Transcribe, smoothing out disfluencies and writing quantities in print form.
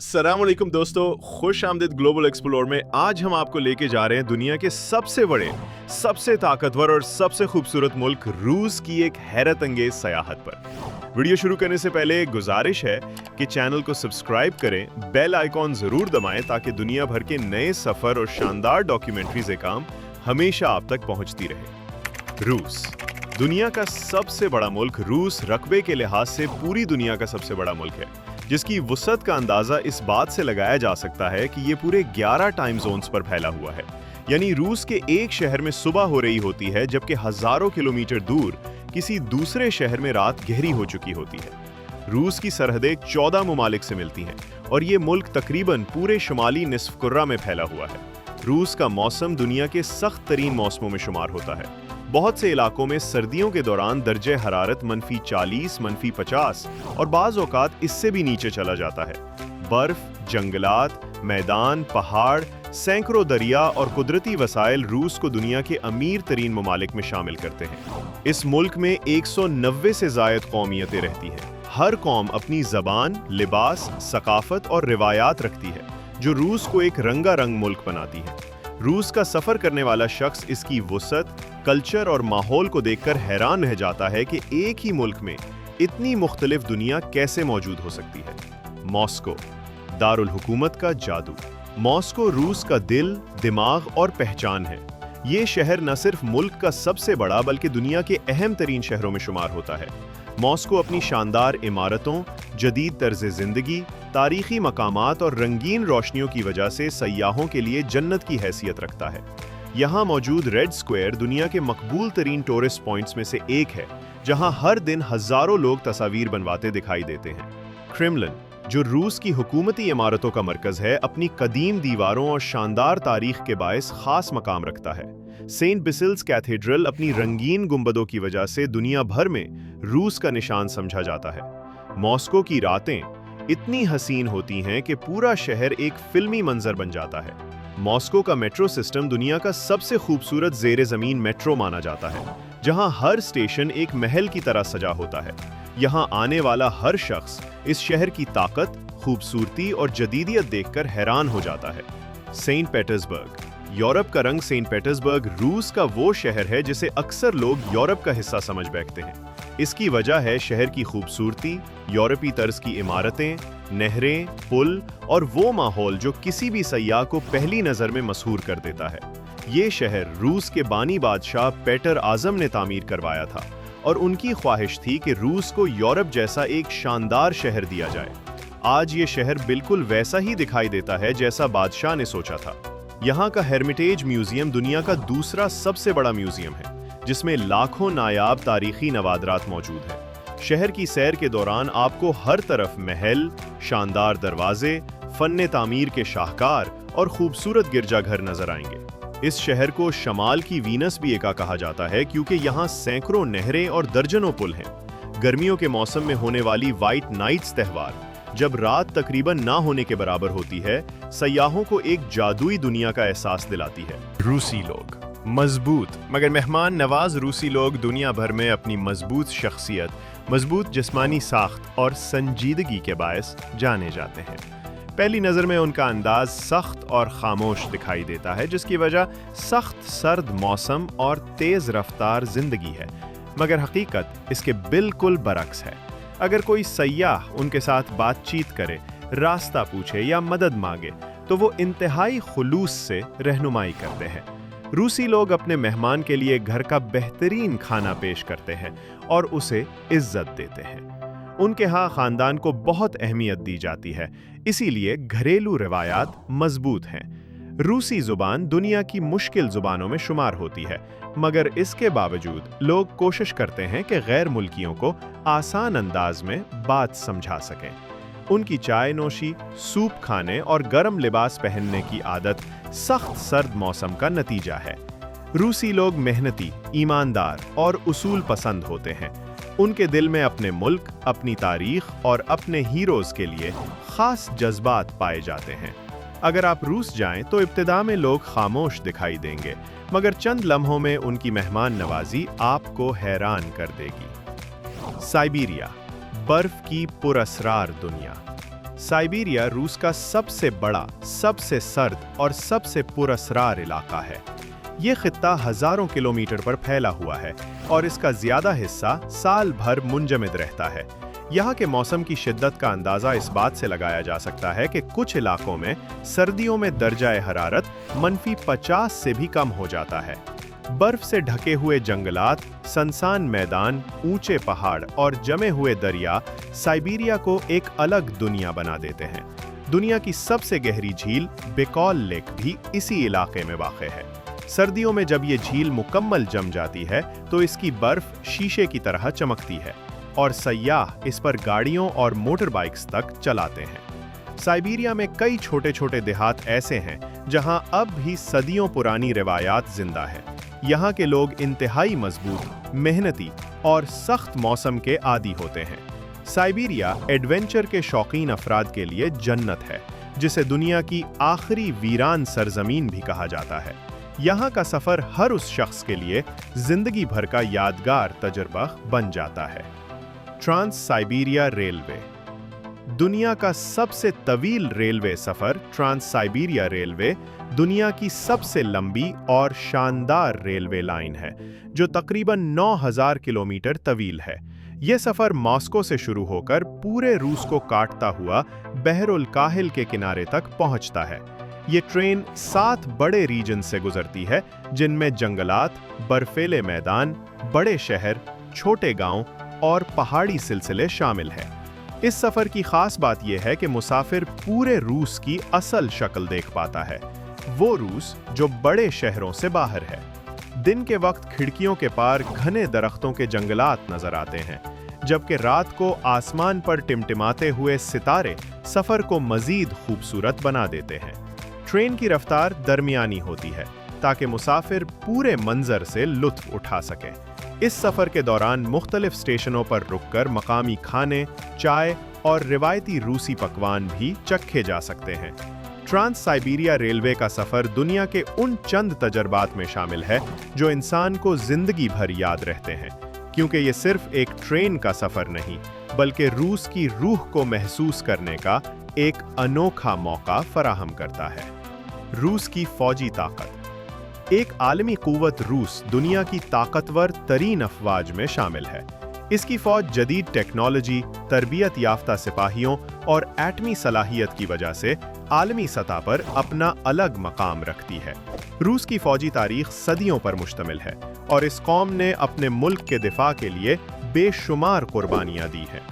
अस्सलाम वालेकुम दोस्तों, खुश आमदीद ग्लोबल एक्सप्लोर में आज हम आपको लेके जा रहे हैं दुनिया के सबसे बड़े, सबसे ताकतवर और सबसे खूबसूरत मुल्क रूस की एक हैरत अंगेज सयाहत पर। वीडियो शुरू करने से पहले एक गुजारिश है कि चैनल को सब्सक्राइब करें, बेल आइकॉन जरूर दबाएं ताकि दुनिया भर के नए सफर और शानदार डॉक्यूमेंट्रीज काम हमेशा आप तक पहुंचती रहे। रूस दुनिया का सबसे बड़ा मुल्क रूस रकबे के लिहाज से पूरी दुनिया का सबसे बड़ा मुल्क है, जिसकी वुसअत का अंदाजा इस बात से लगाया जा सकता है कि ये पूरे 11 टाइम जोन्स पर फैला हुआ है। यानी रूस के एक शहर में सुबह हो रही होती है जबकि हजारों किलोमीटर दूर किसी दूसरे शहर में रात गहरी हो चुकी होती है। रूस की सरहदें 14 ममालिक से मिलती हैं और ये मुल्क तकरीबन पूरे शुमाली निस्फ कुर्रा में फैला हुआ है। रूस का मौसम दुनिया के सख्त तरीन मौसमों में शुमार होता है। बहुत से इलाकों में सर्दियों के दौरान दर्जे हरारत -40, -50 और बाज़ औक़ात इससे भी नीचे चला जाता है। बर्फ, जंगलात, मैदान, पहाड़, सैकड़ों दरिया और कुदरती वसाइल रूस को दुनिया के अमीर तरीन ममालिक में शामिल करते हैं। इस मुल्क में 190 से ज़ायद कौमियतें रहती हैं। हर कौम अपनी ज़बान, लिबास, सकाफत और रिवायात रखती है, जो रूस को एक रंगारंग मुल्क बनाती है। रूस का सफ़र करने वाला शख्स इसकी वुसअत, कल्चर और माहौल को देखकर हैरान रह जाता है कि एक ही मुल्क में इतनी मुख्तलिफ दुनिया कैसे मौजूद हो सकती है। मॉस्को, दारुल हुकूमत का जादू। मॉस्को रूस का दिल, दिमाग और पहचान है। ये शहर न सिर्फ मुल्क का सबसे बड़ा बल्कि दुनिया के अहम तरीन शहरों में शुमार होता है। मॉस्को अपनी शानदार इमारतों, जदीद तर्ज ज़िंदगी, तारीखी मकामात और रंगीन रोशनियों की वजह से सयाहों के लिए जन्नत की हैसियत रखता है। यहाँ मौजूद रेड स्क्वायर दुनिया के मकबूल तरीन टूरिस्ट पॉइंट्स में से एक है, जहाँ हर दिन हजारों लोग तस्वीर बनवाते दिखाई देते हैं। क्रेमलिन, जो रूस की हुकूमती इमारतों का मरकज है, अपनी कदीम दीवारों और शानदार तारीख के बायस खास मकाम रखता है। सेंट बिसिल्स कैथेड्रल अपनी रंगीन गुंबदों की वजह से दुनिया भर में रूस का निशान समझा जाता है। मॉस्को की रातें इतनी हसीन होती हैं कि पूरा शहर एक फिल्मी मंजर बन जाता है। मॉस्को का मेट्रो सिस्टम दुनिया का सबसे खूबसूरत ज़ेरे ज़मीन मेट्रो माना जाता है, जहां हर स्टेशन एक महल की तरह सजा होता है। यहां आने वाला हर शख्स इस शहर की ताकत, खूबसूरती और जदीदियत देखकर हैरान हो जाता है। सेंट पीटर्सबर्ग, यूरोप का रंग। सेंट पीटर्सबर्ग रूस का वो शहर है जिसे अक्सर लोग यूरोप का हिस्सा समझ बैठते हैं। इसकी वजह है शहर की खूबसूरती, यूरोपी तर्ज की इमारतें, नहरें, पुल और वो माहौल जो किसी भी सयाह को पहली नज़र में मशहूर कर देता है। ये शहर रूस के बानी बादशाह पेटर आज़म ने तामीर करवाया था और उनकी ख्वाहिश थी कि रूस को यूरोप जैसा एक शानदार शहर दिया जाए। आज ये शहर बिल्कुल वैसा ही दिखाई देता है जैसा बादशाह ने सोचा था। यहाँ का हेरिटेज म्यूजियम दुनिया का दूसरा सबसे बड़ा म्यूजियम है, जिसमें लाखों नायाब तारीखी नवादरात मौजूद हैं। शहर की सैर के दौरान आपको हर तरफ महल, शानदार दरवाजे, फन्ने तामीर के शाहकार और खूबसूरत गिरजाघर नजर आएंगे। इस शहर को शमाल की वीनस भी एका कहा जाता है क्योंकि यहाँ सैकड़ों नहरें और दर्जनों पुल हैं। गर्मियों के मौसम में होने वाली व्हाइट नाइट्स त्योहार, जब रात तकरीबन ना होने के बराबर होती है, सयाहों को एक जादुई दुनिया का एहसास दिलाती है। रूसी लोग मजबूत मगर मेहमान नवाज रूसी लोग दुनिया भर में अपनी मजबूत शख्सियत, मजबूत जिस्मानी साख्त और संजीदगी के बायस जाने जाते हैं। पहली नज़र में उनका अंदाज सख्त और खामोश दिखाई देता है, जिसकी वजह सख्त सर्द मौसम और तेज़ रफ्तार जिंदगी है, मगर हकीकत इसके बिल्कुल बरक्स है। अगर कोई सयाह उनके साथ बातचीत करे, रास्ता पूछे या मदद मांगे तो वो इंतहाई खुलूस से रहनुमाई करते हैं। रूसी लोग अपने मेहमान के लिए घर का बेहतरीन खाना पेश करते हैं और उसे इज्जत देते हैं। उनके यहाँ खानदान को बहुत अहमियत दी जाती है, इसीलिए घरेलू रिवायात मजबूत हैं। रूसी जुबान दुनिया की मुश्किल जुबानों में शुमार होती है, मगर इसके बावजूद लोग कोशिश करते हैं कि गैर मुल्कियों को आसान अंदाज में बात समझा सकें। उनकी चाय नोशी, सूप खाने और गर्म लिबास पहनने की आदत सख्त सर्द मौसम का नतीजा है। रूसी लोग मेहनती, ईमानदार और उसूल पसंद होते हैं। उनके दिल में अपने मुल्क, अपनी तारीख और अपने हीरोज के लिए खास जज्बात पाए जाते हैं। अगर आप रूस जाएं तो इब्तिदा में लोग खामोश दिखाई देंगे, मगर चंद लम्हों में उनकी मेहमान नवाजी आपको हैरान कर देगी। साइबेरिया, बर्फ की पुरअसरार दुनिया। साइबेरिया रूस का सबसे बड़ा, सबसे सर्द और सबसे पुरअसरार इलाका है। ये खित्ता हजारों किलोमीटर पर फैला हुआ है और इसका ज्यादा हिस्सा साल भर मुंजमद रहता है। यहाँ के मौसम की शिद्दत का अंदाजा इस बात से लगाया जा सकता है कि कुछ इलाकों में सर्दियों में दर्जाए हरारत -50 से भी कम हो जाता है। बर्फ से ढके हुए जंगलात, सनसान मैदान, ऊंचे पहाड़ और जमे हुए दरिया साइबेरिया को एक अलग दुनिया बना देते हैं। दुनिया की सबसे गहरी झील बेकॉल लेक भी इसी इलाके में वाक़ है। सर्दियों में जब ये झील मुकम्मल जम जाती है तो इसकी बर्फ शीशे की तरह चमकती है और सयाह इस पर गाड़ियों और मोटर बाइक्स तक चलाते हैं। साइबेरिया में कई छोटे छोटे देहात ऐसे हैं जहां अब भी सदियों पुरानी रिवायात जिंदा है। यहाँ के लोग इंतहाई मजबूत, मेहनती और सख्त मौसम के आदी होते हैं। साइबेरिया एडवेंचर के शौकीन अफराद के लिए जन्नत है, जिसे दुनिया की आखिरी वीरान सरजमीन भी कहा जाता है। यहाँ का सफर हर उस शख्स के लिए जिंदगी भर का यादगार तजुर्बा बन जाता है। ट्रांस साइबेरिया रेलवे दुनिया का सबसे तवील रेलवे सफर ट्रांस साइबेरिया रेलवे दुनिया की सबसे लंबी और शानदार रेलवे लाइन है, जो तकरीबन 9000 किलोमीटर तवील है। यह सफर मॉस्को से शुरू होकर पूरे रूस को काटता हुआ बहरुल काहिल के किनारे तक पहुंचता है। ये ट्रेन 7 बड़े रीजन से गुजरती है, जिनमें जंगलात, बर्फीले मैदान, बड़े शहर, छोटे गांव और पहाड़ी सिलसिले शामिल हैं। इस सफर की खास बात यह है कि मुसाफिर पूरे रूस की असल शक्ल देख पाता है, वो रूस जो बड़े शहरों से बाहर है। दिन के वक्त खिड़कियों के पार घने दरख्तों के जंगलात नजर आते हैं, जबकि रात को आसमान पर टिमटिमाते हुए सितारे सफर को मजीद खूबसूरत बना देते हैं। ट्रेन की रफ्तार दरमियानी होती है ताकि मुसाफिर पूरे मंजर से लुत्फ उठा सकें। इस सफर के दौरान मुख्तलिफ स्टेशनों पर रुककर मकामी खाने, चाय और रिवायती रूसी पकवान भी चखे जा सकते हैं। ट्रांस साइबेरिया रेलवे का सफर दुनिया के उन चंद तजर्बात में शामिल है जो इंसान को जिंदगी भर याद रहते हैं, क्योंकि ये सिर्फ एक ट्रेन का सफर नहीं, बल्कि रूस की रूह को महसूस करने का एक अनोखा मौका फराहम करता है। रूस की फौजी ताकत एक आलमी कुव्वत रूस दुनिया की ताकतवर तरीन अफवाज में शामिल है। इसकी फौज जदीद टेक्नोलॉजी, तरबियत याफ्ता सिपाहियों और एटमी सलाहियत की वजह से आलमी सतह पर अपना अलग मकाम रखती है। रूस की फौजी तारीख सदियों पर मुश्तमिल है और इस कौम ने अपने मुल्क के दिफा के लिए बेशुमार कुर्बानियां दी हैं।